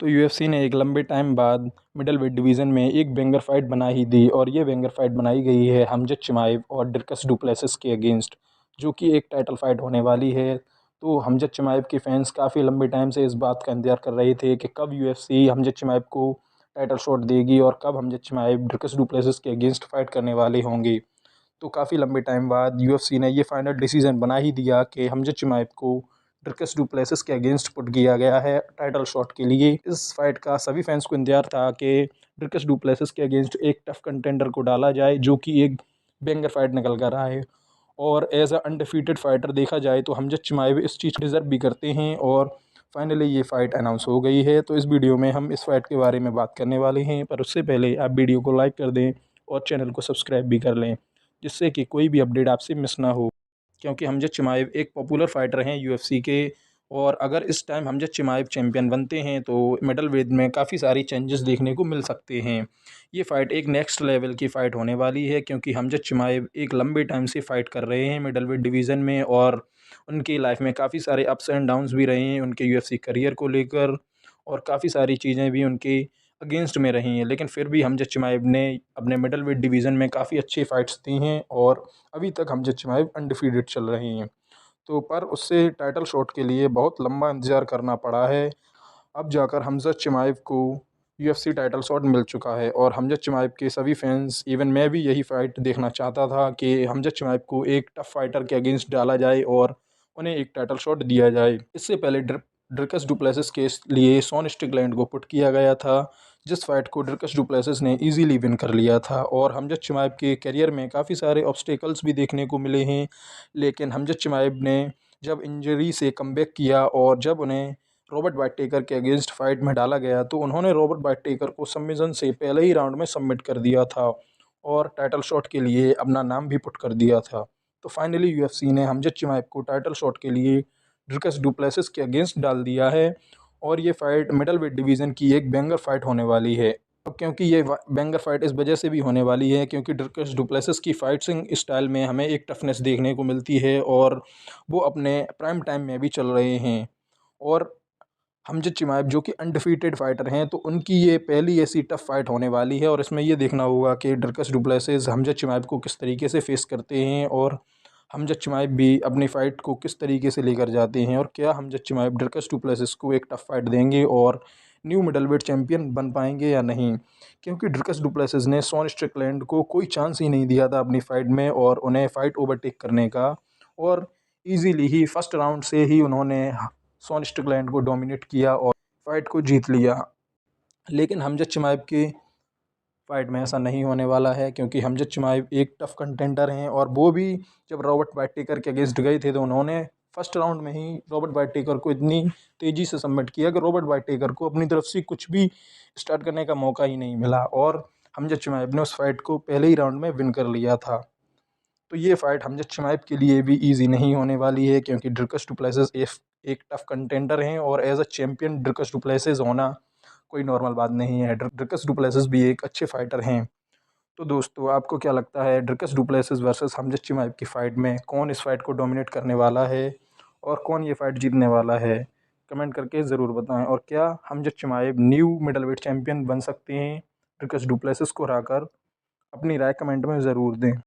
तो यूएफसी ने एक लंबे टाइम बाद मिडल वेट डिवीज़न में एक बेंगर फाइट बना ही दी और ये बेंगर फाइट बनाई गई है हमज़त चिमाएव और ड्रिकस डुप्लेसिस के अगेंस्ट, जो कि एक टाइटल फाइट होने वाली है। तो हमज़त चिमाएव के फैंस काफ़ी लंबे टाइम से इस बात का इंतज़ार कर रहे थे कि कब यूएफसी हमज़त चिमाएव को टाइटल शॉट देगी और कब हमज़त चिमाएव ड्रिकस डुप्लेसिस के अगेंस्ट फाइट करने वाले होंगे। तो काफ़ी लंबे टाइम बाद यूएफसी ने ये फाइनल डिसीजन बना ही दिया कि हमज़त चिमाएव को ड्रिकस डुप्लेसिस के अगेंस्ट पुट किया गया है टाइटल शॉट के लिए। इस फाइट का सभी फैंस को इंतजार था कि ड्रिकस डुप्लेसिस के अगेंस्ट एक टफ कंटेंडर को डाला जाए, जो कि एक बेंगर फाइट निकल कर आए। और एज अ अनडिफीटेड फाइटर देखा जाए तो हमज़त चिमाएव इस चीज़ डिज़र्व भी करते हैं और फाइनली ये फ़ाइट अनाउंस हो गई है। तो इस वीडियो में हम इस फाइट के बारे में बात करने वाले हैं, पर उससे पहले आप वीडियो को लाइक कर दें और चैनल को सब्सक्राइब भी कर लें, जिससे कि कोई भी अपडेट आपसे मिस ना हो। क्योंकि हमज़त चिमाएव एक पॉपुलर फाइटर हैं यूएफसी के, और अगर इस टाइम हमज़त चिमाएव चैम्पियन बनते हैं तो मिडल वेट में काफ़ी सारी चेंजेस देखने को मिल सकते हैं। ये फ़ाइट एक नेक्स्ट लेवल की फ़ाइट होने वाली है, क्योंकि हमज़त चिमाएव एक लंबे टाइम से फ़ाइट कर रहे हैं मिडल वेट डिवीज़न में, और उनकी लाइफ में काफ़ी सारे अप्स एंड डाउन्स भी रहे हैं उनके यूएफसी करियर को लेकर, और काफ़ी सारी चीज़ें भी उनके अगेंस्ट में रही हैं। लेकिन फिर भी हमज़त चिमाएव ने अपने मिडल वेट डिवीज़न में काफ़ी अच्छी फ़ाइट्स दी हैं और अभी तक हमज़त चिमाएव अनडिफीटेड चल रहे हैं। तो पर उससे टाइटल शॉट के लिए बहुत लंबा इंतज़ार करना पड़ा है। अब जाकर हमज़त चिमाएव को यूएफसी टाइटल शॉट मिल चुका है, और हमज़त चिमाएव के सभी फैंस, इवन मैं भी यही फ़ाइट देखना चाहता था कि हमज़त चिमाएव को एक टफ़ फाइटर के अगेंस्ट डाला जाए और उन्हें एक टाइटल शॉट दिया जाए। इससे पहले ड्रिकस डुप्लेसिस के लिए शॉन स्टिकलैंड को पुट किया गया था, जिस फाइट को ड्रिकस डुप्लेसिस ने ईज़िली विन कर लिया था। और हमज़त चिमाएव के करियर में काफ़ी सारे ऑब्स्टेकल्स भी देखने को मिले हैं, लेकिन हमज़त चिमाएव ने जब इंजरी से कमबैक किया और जब उन्हें रॉबर्ट वाइटेकर के अगेंस्ट फाइट में डाला गया, तो उन्होंने रॉबर्ट वाइटेकर को सबमिशन से पहले ही राउंड में सबमिट कर दिया था और टाइटल शॉट के लिए अपना नाम भी पुट कर दिया था। तो फाइनली यूएफसी ने हमज़त चिमाएव को टाइटल शॉट के लिए ड्रिकस डुप्लेसिस के अगेंस्ट डाल दिया है, और ये फाइट मिडल वेट डिवीज़न की एक बेंगर फाइट होने वाली है। अब क्योंकि ये बेंगर फाइट इस वजह से भी होने वाली है क्योंकि ड्रिकस डुप्लेसिस की फाइटिंग स्टाइल में हमें एक टफनेस देखने को मिलती है, और वो अपने प्राइम टाइम में भी चल रहे हैं। और हमज़त चिमाएव जो कि अनडिफीटेड फाइटर हैं, तो उनकी ये पहली ऐसी टफ फाइट होने वाली है, और इसमें ये देखना होगा कि ड्रिकस डुप्लेसिस हमज़त चिमाएव को किस तरीके से फेस करते हैं, और हमज़त चिमाएव भी अपनी फ़ाइट को किस तरीके से लेकर जाते हैं, और क्या हमज़त चिमाएव ड्रिकस डुप्लेसिस को एक टफ फाइट देंगे और न्यू मिडल वेट चैम्पियन बन पाएंगे या नहीं। क्योंकि ड्रिकस डुप्लेसिस ने शॉन स्ट्रिकलैंड को कोई चांस ही नहीं दिया था अपनी फ़ाइट में और उन्हें फ़ाइट ओवरटेक करने का, और ईज़िली ही फर्स्ट राउंड से ही उन्होंने शॉन स्टिकलैंड को डोमिनेट किया और फाइट को जीत लिया। लेकिन हमज़त चिमाएव की फाइट में ऐसा नहीं होने वाला है, क्योंकि हमज़त चिमाएव एक टफ कंटेंडर हैं, और वो भी जब रॉबर्ट वाइटेकर के अगेंस्ट गए थे तो उन्होंने फर्स्ट राउंड में ही रॉबर्ट वाइटेकर को इतनी तेज़ी से सबमिट किया कि रॉबर्ट वाइटेकर को अपनी तरफ से कुछ भी स्टार्ट करने का मौका ही नहीं मिला, और हमज़त चिमाएव ने उस फाइट को पहले ही राउंड में विन कर लिया था। तो ये फाइट हमज़त चिमाएव के लिए भी ईज़ी नहीं होने वाली है, क्योंकि ड्रिकस डुप्लेसिस एक टफ कंटेंडर हैं, और as a champion Dricus Du Plessis होना कोई नॉर्मल बात नहीं है। ड्रिकस डुप्लेसिस भी एक अच्छे फाइटर हैं। तो दोस्तों, आपको क्या लगता है ड्रिकस डुप्लेसिस वर्सेस हमज़त चिमाएव की फ़ाइट में कौन इस फाइट को डोमिनेट करने वाला है और कौन ये फाइट जीतने वाला है? कमेंट करके ज़रूर बताएं। और क्या हमज़त चिमाएव न्यू मिडलवेट चैम्पियन बन सकते हैं ड्रिकस डुप्लेसिस को हराकर? अपनी राय कमेंट में ज़रूर दें।